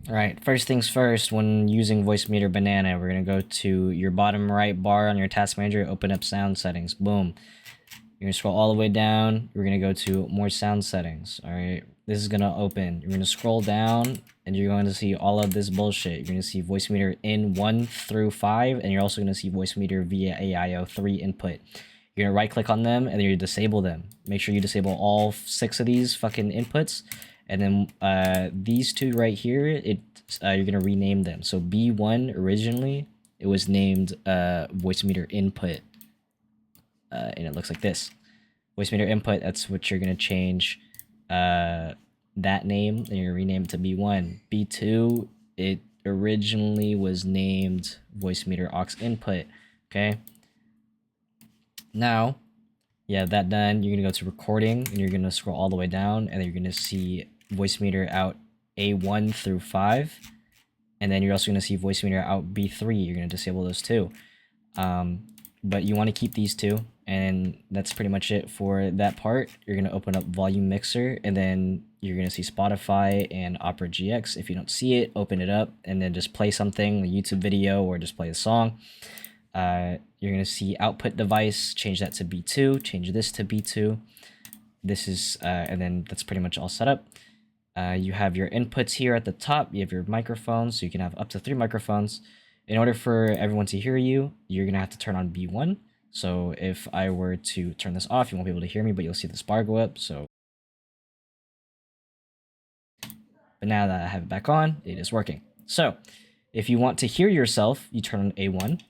All right, first things first, when using Voicemeeter Banana, we're going to go to your bottom right bar on your task manager, open up sound settings. Boom. You're going to scroll all the way down. We're going to go to more sound settings. All right, this is going to open. You're going to scroll down and you're going to see all of this bullshit. You're going to see Voicemeeter in 1 through 5, and you're also going to see Voicemeeter via AIO 3 input. You're going to right click on them and then you disable them. Make sure you disable all 6 of these fucking inputs. And then these two right here, you're gonna rename them. So B1 originally it was named Voicemeeter Input, and it looks like this. Voicemeeter Input. That's what you're gonna change that name, and you're gonna rename it to B1. B2 it originally was named Voicemeter Aux Input. Okay. Now, yeah, that done. You're gonna go to recording, and you're gonna scroll all the way down, and then you're gonna see Voicemeeter out A1 through 5, and then you're also going to see Voicemeeter out B3. You're going to disable those too, but you want to keep these two, and that's pretty much it for that part. You're going to open up Volume Mixer, and then you're going to see Spotify and Opera GX. If you don't see it, open it up, and then just play something, a YouTube video, or just play a song. You're going to see Output Device, change that to B2, change this to B2. This is, and then that's pretty much all set up. You have your inputs here at the top. You have your microphones, so you can have up to 3 microphones. In order for everyone to hear you, you're going to have to turn on B1. So if I were to turn this off, you won't be able to hear me, but you'll see this bar go up. So, but now that I have it back on, it is working. So if you want to hear yourself, you turn on A1.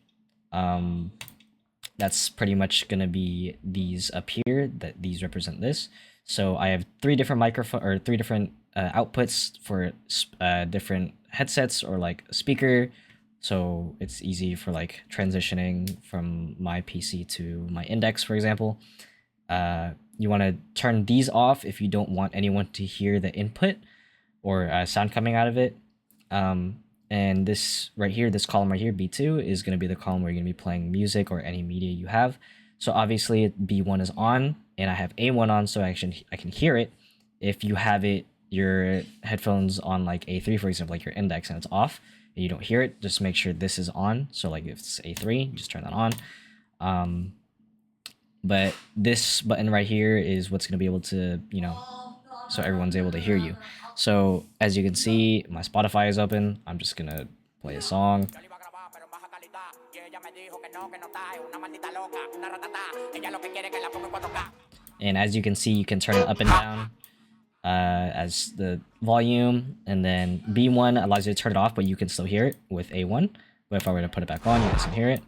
That's pretty much going to be these up here, that these represent this. So I have 3 different outputs for different headsets or like a speaker, so it's easy for like transitioning from my PC to my Index, for example. You want to turn these off if you don't want anyone to hear the input or sound coming out of it. And this right here, this column right here, B2, is going to be the column where you're going to be playing music or any media you have. So obviously B1 is on, and I have A1 on, so I can hear it. If you have your headphones on like A3, for example, like your Index, and it's off and you don't hear it, just make sure this is on. So like if it's A3, just turn that on. But this button right here is what's going to be able to, so everyone's able to hear you. So as you can see, my Spotify is open. I'm just going to play a song. And as you can see, you can turn it up and down as the volume, and then B1 allows you to turn it off, but you can still hear it with A1. But if I were to put it back on, you guys can hear it.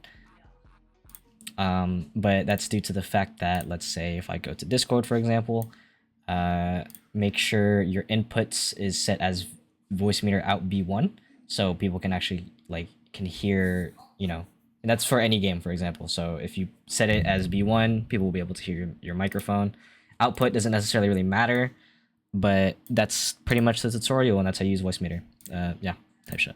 But that's due to the fact that, let's say if I go to Discord, for example, make sure your inputs is set as Voicemeeter out B1, so people can actually can hear, and that's for any game, for example. So if you set it as B1, people will be able to hear your microphone. Output doesn't necessarily really matter, but that's pretty much the tutorial, and that's how you use Voicemeeter. Yeah, type shit.